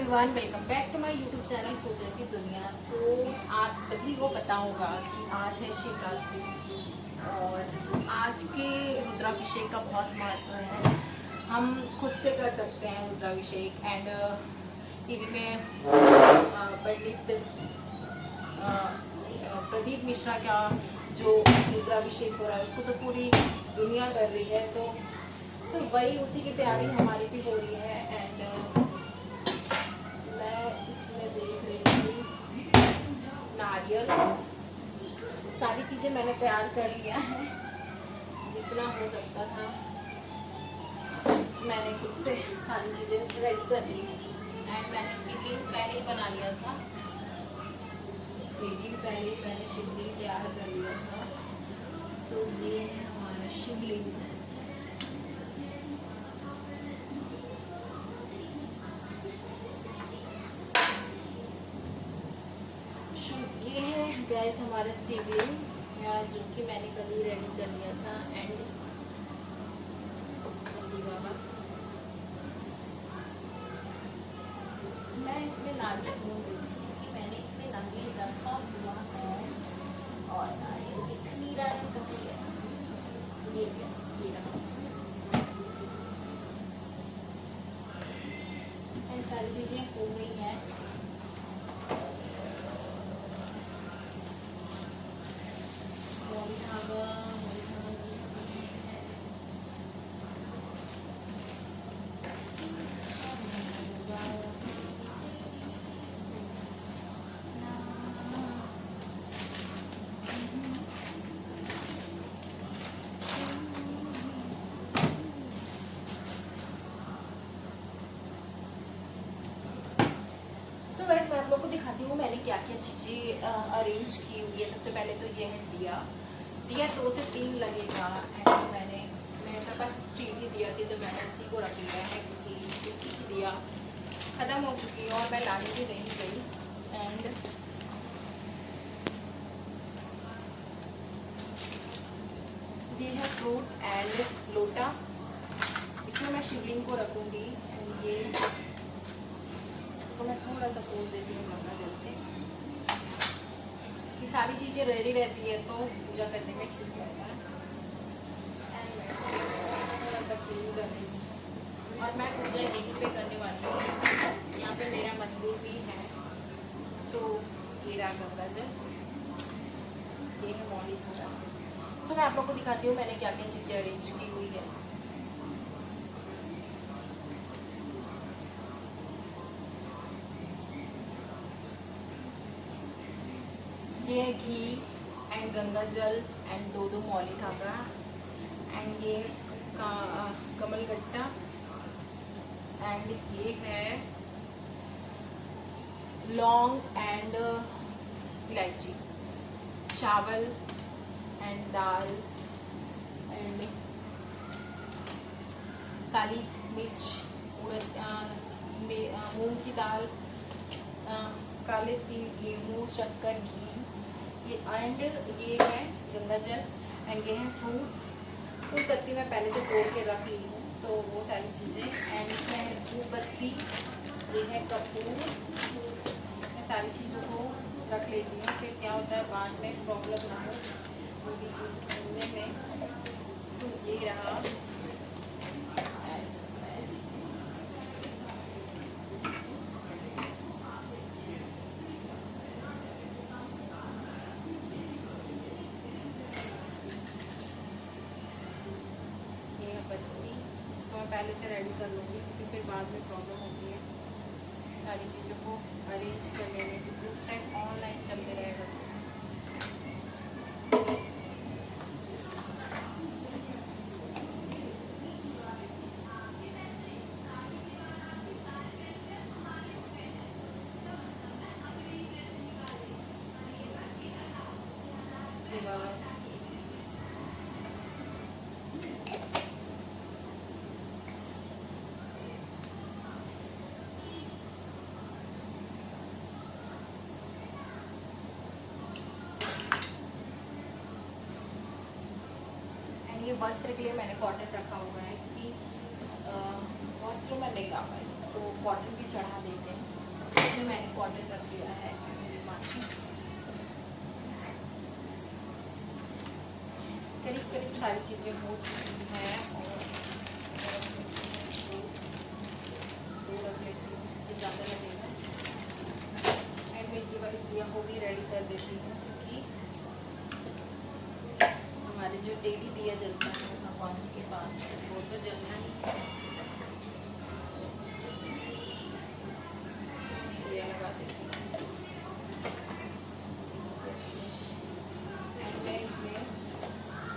Everyone, welcome back to my YouTube channel Pooja की दुनिया। आप सभी को पता होगा कि आज है शिवरात्रि और आज के रुद्राभिषेक का बहुत महत्व है। हम खुद से कर सकते हैं रुद्राभिषेक एंड टीवी में पंडित प्रदीप मिश्रा का जो रुद्राभिषेक हो रहा है उसको तो पूरी दुनिया कर रही है। तो वही उसी की तैयारी हमारी भी हो रही है। एंड मैं इसमें देख रही थी नारियल, सारी चीज़ें मैंने तैयार कर लिया है जितना हो सकता था। मैंने खुद से सारी चीज़ें रेडी कर ली एंड मैंने शिवलिंग पहले ही बना लिया था। एक दिन पहले मैंने शिवलिंग तैयार कर लिया था। सो ये है हमारा शिवलिंग। ये है गैस हमारा शिवलिंग जो कि मैंने कल ही रेडी कर लिया था। एंड बाबा मैं इसमें नारियल भून रही थी क्योंकि मैंने इसमें नारियल रखा हुआ है और नारियल दिख नहीं रहा है कभी। ये रहा। सारी चीज़ें हो गई हैं। सो गाइस मैं आप लोगों को दिखाती हूँ मैंने क्या क्या चीज़ें अरेंज की हुई है। सबसे पहले तो ये है दिया 2 से 3 लगेगा। एंड मेरे पास स्टील की दिया थी तो मैंने उसी को रख लिया है क्योंकि मिट्टी की दिया ख़त्म हो चुकी है और मैं लाने भी नहीं गई। एंड ये है फ्रूट एंड लोटा, इसमें मैं शिवलिंग को रखूँगी। एंड ये तो मैं थोड़ा सा पोज देती हूँ गंगा जल से कि सारी चीज़ें रेडी रहती है तो पूजा करने में ठीक रहता है। एंड मैं थोड़ा सा क्लीन कर रही हूँ और मैं पूजा यहीं पे करने वाली हूँ। यहाँ पे मेरा मंदिर भी है। सो ये रहा गंगा जल, ये है मौली थोड़ा। सो मैं आप लोग को दिखाती हूँ मैंने क्या क्या चीज़ें अरेंज की हुई है। ये है घी एंड गंगा जल एंड 2 मौली धागा एंड ये कमल गट्टा एंड ये है लौंग एंड इलायची, चावल एंड दाल एंड काली मिर्च, मूंग की दाल, काले तिल, गेहूँ, शक्कर, घी एंड ये है गंगा जल एंड ये है फ्रूट्स। फूल पत्ती मैं पहले से तोड़ के रख ली हूँ तो वो सारी चीज़ें। एंड इसमें है धूप बत्ती, ये है कपूर। मैं सारी चीज़ों को रख लेती हूँ फिर क्या होता है बाद में प्रॉब्लम ना हो कोई भी चीज़ ढूंढने में। तो ये रहा। इसको मैं पहले से रेडी कर लूँगी क्योंकि फिर बाद में प्रॉब्लम होती है सारी चीज़ों को अरेंज करने में क्योंकि उस टाइम ऑनलाइन चलते रहेगा। उसके बाद ये वस्त्र के लिए मैंने कॉटन रखा हुआ है कि वस्त्र में नहीं आ पाए तो कॉटन भी चढ़ा देते हैं। इम्पॉर्टेंट रख दिया है। करीब करीब सारी चीज़ें हो चुकी हैं और दो रख लेती हूँ, ज़्यादा लगेगा। एंड मैं ये वाली दिया को भी रेडी कर देती हूँ, क्योंकि हमारे जो डेली दिया जलता है भगवान जी के पास, वो तो जलना ही है। दिया लगा देती हूँ। एंड मैं इसमें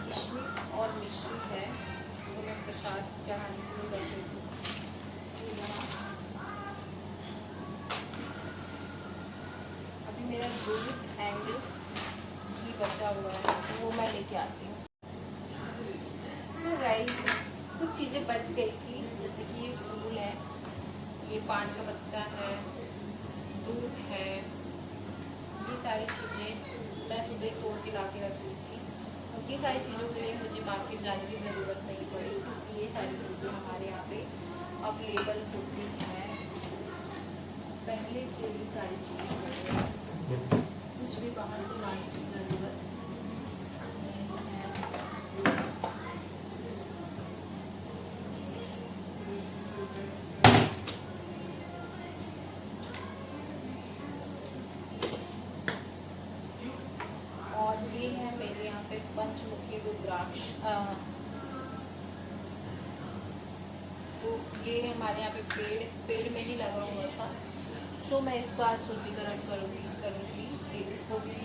किशमिश और मिश्री है, इसको मैं प्रसाद चढ़ाने के लिए रख देती हूँ। अभी मेरा दूध एंड घी बचा हुआ है, तो वो मैं लेके आती हूँ। सो गाइस, कुछ चीज़ें बच गई थी, जैसे कि ये फूल है, ये पान का पत्ता है, दूध है, ये सारी चीज़ें मैं सुबह तोड़ के ला के रख दी थी। और ये सारी चीज़ों के लिए मुझे मार्केट जाने की ज़रूरत नहीं पड़ी, क्योंकि ये सारी चीज़ें हमारे यहाँ पे अवेलेबल होती हैं पहले से ही। सारी चीज़ें होती हैं, कुछ भी बाहर से लाने की ज़रूरत नहीं है। और ये है मेरे यहाँ पे पंचमुखी रुद्राक्ष, तो ये हमारे यहाँ पे पेड़ में ही लगा हुआ था। सो मैं इसको आज शुद्धिकरण करूँगी फिर इसको भी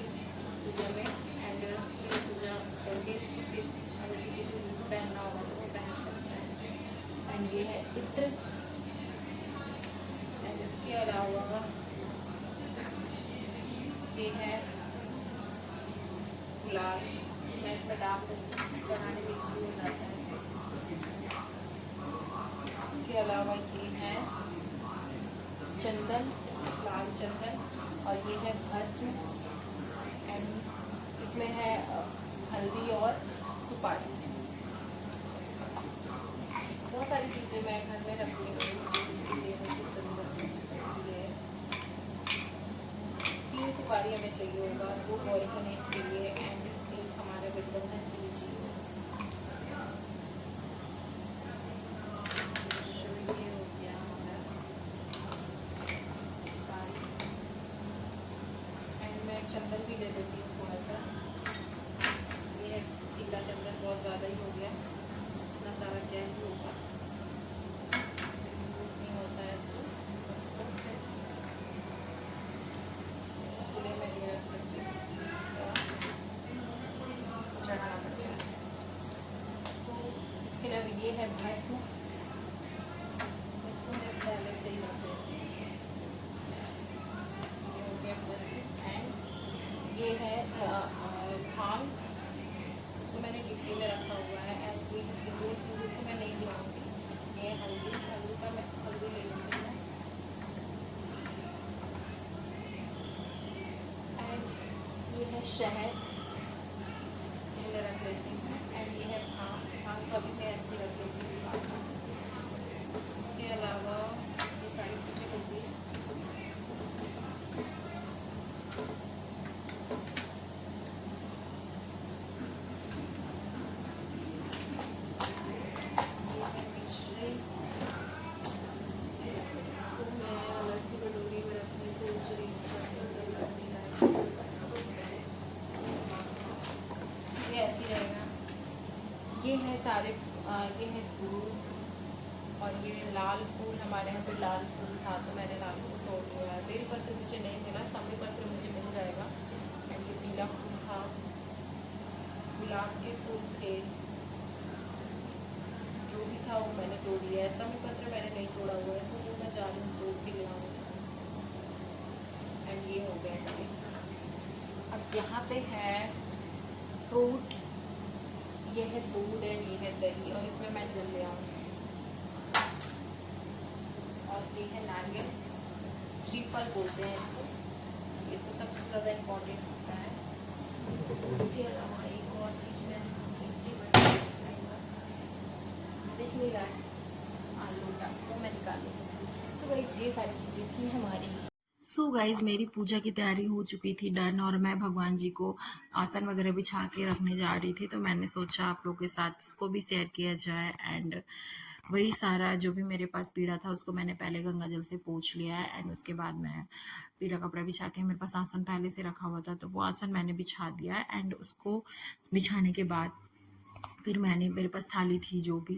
पूजा में, एंड फिर पूजा करके इसको फिर अगर किसी को पहनना होगा तो वो पहन सकता है। एंड ये है इत्र, एंड इसके अलावा ये है गुलाल, मैं इसमें डाल चढ़ाने में इजी हो जाता है। इसके अलावा ये है चंदन, लाल चंदन, और ये है भस्म, एंड इसमें है हल्दी और सुपारी। बहुत सारी चीज़ें मैं घर में रखती हूँ, तीन सुपारी हमें चाहिए होगा, 2 गौरी गणेश के लिए एंड एक हमारे गठबंधन के लिए चाहिए। ये हो गया हमारा सुपारी, एंड मैं चंदन भी ले लेती हूँ थोड़ा सा। ये है पीला चंदन, बहुत ज़्यादा ही हो गया, इतना सारा क्या ही होगा, नहीं होता है तो उसको खुले में नहीं रख सकती, चढ़ाना पड़ता है। तो इसके अलावा ये है भस्म, इसको मैं पहले से ही रख देती हूँ। ये हो गया भस्म, एंड ये है भांग, इसको मैंने डिब्बी में रखा हुआ है। एंड ये सिंदूर को मैं नहीं दिलाऊंगी, ये हल्दी का मैं हल्दी ले लूँगी मैं। एंड ये है शहद, मैं रख लेती हूँ। एंड ये है भांग का भी मैं ऐसे रख लेती हूँ। इसके अलावा ये सारी चीज़ें हो गई। ये है मिश्री, इसको मैं अलग से कटोरी में रखने सोच रही हूँ, ये ऐसे ही रहेगा। ये है सारे, ये है दूध, और ये लाल फूल, हमारे यहाँ पे लाल फूल था तो मैंने लाल फूल तोड़ लिया है। बेलपत्र मुझे नहीं मिला, समय पत्र मुझे मिल जाएगा। एंड ये पीला फूल था, गुलाब के फूल थे, जो भी था वो मैंने तोड़ लिया है। समय पत्र मैंने नहीं तोड़ा हुआ है, तो वो मैं जा रही हूँ तोड़ के ले आऊँगी। एंड ये हो गया। अब यहाँ पे है फ्रूट, ये है दूध एंड ये है दही, और इसमें मैं जल ले आऊँगी। और ये है नारियल, श्रीफल बोलते हैं इसको, ये तो सबसे ज़्यादा इम्पोर्टेंट होता है। उसके अलावा एक और चीज़ मैं देख नहीं रहा है, आलू का वो मैं निकाली। सो गाइस, ये सारी चीज़ें थी हमारी। सो गाइज मेरी पूजा की तैयारी हो चुकी थी डन, और मैं भगवान जी को आसन वगैरह बिछा के रखने जा रही थी। तो मैंने सोचा आप लोगों के साथ इसको भी शेयर किया जाए। एंड वही सारा जो भी मेरे पास पीड़ा था उसको मैंने पहले गंगा जल से पोंछ लिया है। एंड उसके बाद मैं पीला कपड़ा बिछा के, मेरे पास आसन पहले से रखा हुआ था तो वो आसन मैंने बिछा दिया। एंड उसको बिछाने के बाद फिर मैंने, मेरे पास थाली थी, जो भी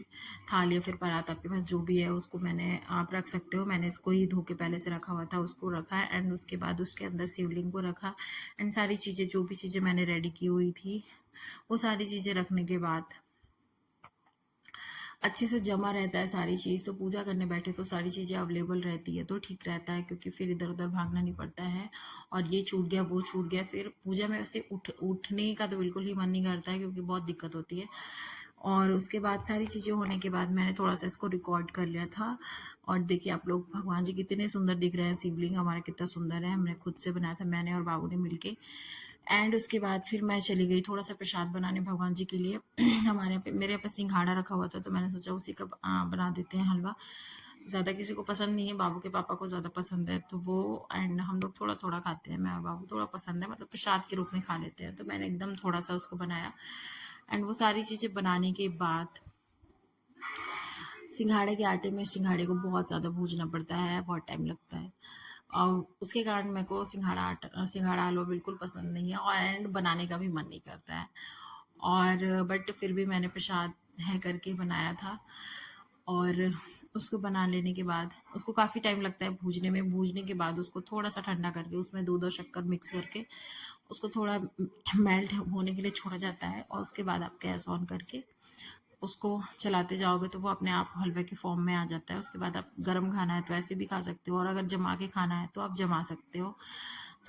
थाली या फिर परात आपके पास जो भी है उसको मैंने, आप रख सकते हो। मैंने इसको ही धो के पहले से रखा हुआ था, उसको रखा। एंड उसके बाद उसके अंदर शिवलिंग को रखा। एंड सारी चीज़ें, जो भी चीज़ें मैंने रेडी की हुई थी, वो सारी चीज़ें रखने के बाद अच्छे से जमा रहता है सारी चीज़। तो पूजा करने बैठे तो सारी चीज़ें अवेलेबल रहती है तो ठीक रहता है, क्योंकि फिर इधर उधर भागना नहीं पड़ता है। और ये छूट गया, वो छूट गया, फिर पूजा में वैसे उठने का तो बिल्कुल ही मन नहीं करता है, क्योंकि बहुत दिक्कत होती है। और उसके बाद सारी चीज़ें होने के बाद मैंने थोड़ा सा इसको रिकॉर्ड कर लिया था। और देखिए आप लोग, भगवान जी कितने सुंदर दिख रहे हैं, शिवलिंग हमारा कितना सुंदर है। हमने खुद से बनाया था, मैंने और बाबू ने मिलके। एंड उसके बाद फिर मैं चली गई थोड़ा सा प्रसाद बनाने भगवान जी के लिए। हमारे यहाँ पे, मेरे यहाँ पे सिंघाड़ा रखा हुआ था तो मैंने सोचा उसी का बना देते हैं हलवा। ज़्यादा किसी को पसंद नहीं है, बाबू के पापा को ज़्यादा पसंद है तो वो, एंड हम लोग थोड़ा थोड़ा खाते हैं, मैं और बाबू थोड़ा पसंद है, मतलब प्रसाद के रूप में खा लेते हैं। तो मैंने एकदम थोड़ा सा उसको बनाया। एंड वो सारी चीज़ें बनाने के बाद, सिंघाड़े के आटे में सिंघाड़े को बहुत ज़्यादा भूनना पड़ता है, बहुत टाइम लगता है। और उसके कारण मेरे को सिंघाड़ा हलवा बिल्कुल पसंद नहीं है, और एंड बनाने का भी मन नहीं करता है। और बट फिर भी मैंने प्रसाद है करके बनाया था। और उसको बना लेने के बाद उसको काफ़ी टाइम लगता है भूनने में। भूनने के बाद उसको थोड़ा सा ठंडा करके उसमें दूध और शक्कर मिक्स करके उसको थोड़ा मेल्ट होने के लिए छोड़ा जाता है। और उसके बाद आप गैस ऑन करके उसको चलाते जाओगे तो वो अपने आप हलवे के फॉर्म में आ जाता है। उसके बाद आप गरम खाना है तो ऐसे भी खा सकते हो, और अगर जमा के खाना है तो आप जमा सकते हो।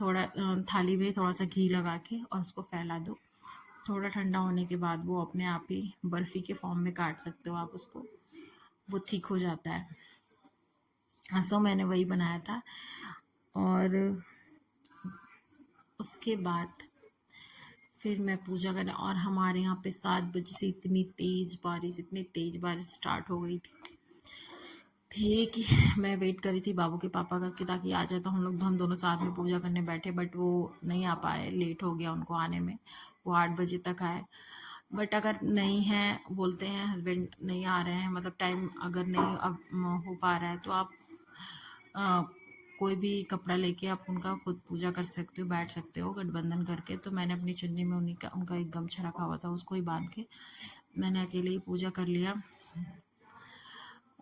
थोड़ा थाली में थोड़ा सा घी लगा के और उसको फैला दो। थोड़ा ठंडा होने के बाद वो अपने आप ही बर्फ़ी के फॉर्म में काट सकते हो आप उसको, वो थिक हो जाता है। हाँ, सो मैंने वही बनाया था। और उसके बाद फिर मैं पूजा करने, और हमारे यहाँ पे 7 बजे से इतनी तेज बारिश स्टार्ट हो गई थी कि मैं वेट करी थी बाबू के पापा का कि ताकि आ जाए तो हम दोनों साथ में पूजा करने बैठे। बट वो नहीं आ पाए, लेट हो गया उनको आने में। वो 8 बजे तक आए। बट अगर नहीं है, बोलते हैं हस्बैंड नहीं आ रहे हैं, मतलब टाइम अगर नहीं अब हो पा रहा है तो आप अ, कोई भी कपड़ा लेके आप उनका खुद पूजा कर सकते हो, बैठ सकते हो गठबंधन करके। तो मैंने अपनी चुन्नी में उनका एक गमछा रखा हुआ था, उसको ही बांध के मैंने अकेले ही पूजा कर लिया।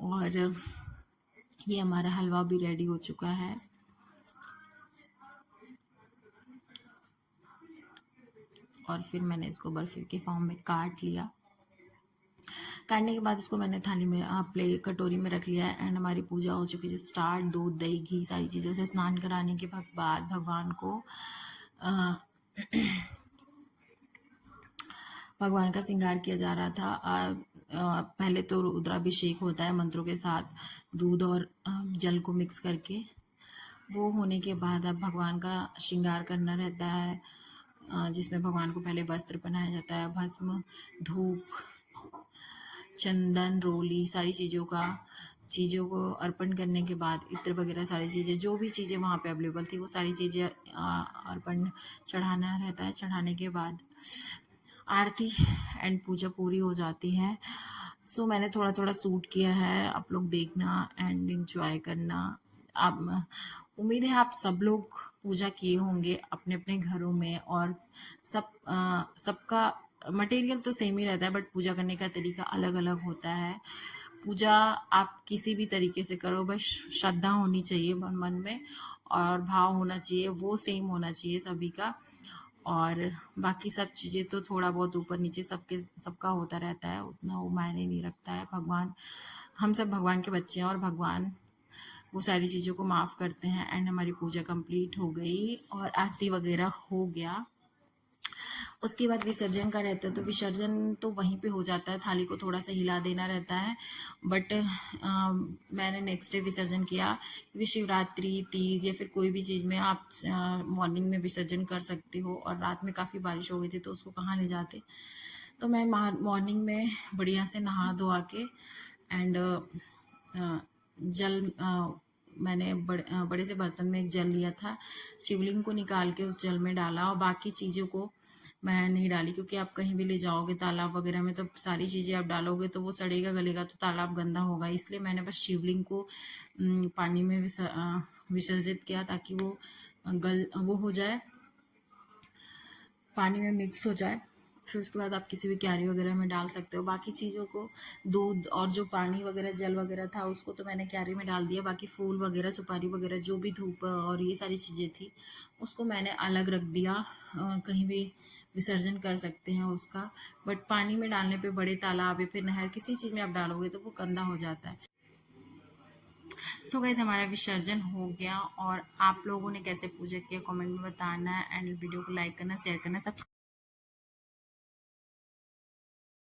और ये हमारा हलवा भी रेडी हो चुका है। और फिर मैंने इसको बर्फी के फॉर्म में काट लिया। काटने के बाद इसको मैंने थाली में, कटोरी में रख लिया। एंड हमारी पूजा हो चुकी है स्टार्ट। दूध, दही, घी सारी चीज़ों से स्नान कराने के बाद भगवान को अ, भगवान का श्रृंगार किया जा रहा था। पहले तो रुद्राभिषेक होता है मंत्रों के साथ, दूध और जल को मिक्स करके। वो होने के बाद अब भगवान का श्रृंगार करना रहता है, जिसमें भगवान को पहले वस्त्र पहनाया जाता है, भस्म, धूप, चंदन, रोली, सारी चीज़ों को अर्पण करने के बाद इत्र वगैरह सारी चीज़ें, जो भी चीज़ें वहाँ पे अवेलेबल थी वो सारी चीज़ें अर्पण चढ़ाना रहता है। चढ़ाने के बाद आरती एंड पूजा पूरी हो जाती है। सो मैंने थोड़ा थोड़ा शूट किया है, आप लोग देखना एंड एंजॉय करना। आप, उम्मीद है आप सब लोग पूजा किए होंगे अपने अपने घरों में। और सबका मटेरियल तो सेम ही रहता है, बट पूजा करने का तरीका अलग अलग होता है। पूजा आप किसी भी तरीके से करो, बस श्रद्धा होनी चाहिए मन में, और भाव होना चाहिए, वो सेम होना चाहिए सभी का। और बाकी सब चीज़ें तो थोड़ा बहुत ऊपर नीचे सबका होता रहता है, उतना वो मायने नहीं रखता है। भगवान, हम सब भगवान के बच्चे हैं और भगवान वो सारी चीज़ों को माफ़ करते हैं। एंड हमारी पूजा कंप्लीट हो गई और आरती वगैरह हो गया। उसके बाद विसर्जन का रहता है तो विसर्जन तो वहीं पे हो जाता है, थाली को थोड़ा सा हिला देना रहता है। बट मैंने नेक्स्ट डे विसर्जन किया, क्योंकि शिवरात्रि, तीज या फिर कोई भी चीज़ में आप मॉर्निंग में विसर्जन कर सकते हो। और रात में काफ़ी बारिश हो गई थी तो उसको कहाँ ले जाते, तो मैं मॉर्निंग में बढ़िया से नहा धोआ के एंड जल मैंने बड़े से बर्तन में एक जल लिया था, शिवलिंग को निकाल के उस जल में डाला और बाकी चीज़ों को मैं नहीं डाली, क्योंकि आप कहीं भी ले जाओगे तालाब वगैरह में तो सारी चीज़ें आप डालोगे तो वो सड़ेगा गलेगा तो तालाब गंदा होगा। इसलिए मैंने बस शिवलिंग को पानी में विसर्जित किया ताकि वो हो जाए, पानी में मिक्स हो जाए। फिर उसके बाद आप किसी भी क्यारी वगैरह में डाल सकते हो। बाकी चीज़ों को, दूध और जो पानी वगैरह जल वगैरह था उसको तो मैंने क्यारी में डाल दिया। बाकी फूल वगैरह, सुपारी वगैरह, जो भी धूप और ये सारी चीज़ें थी उसको मैंने अलग रख दिया। कहीं भी विसर्जन कर सकते हैं उसका, बट पानी में डालने पे बड़े तालाब या फिर नहर किसी चीज़ में आप डालोगे तो वो गंदा हो जाता है। सो गाइस, हमारा विसर्जन हो गया और आप लोगों ने कैसे पूजा किया कमेंट में बताना, एंड वीडियो को लाइक करना, शेयर करना, सब्सक्राइब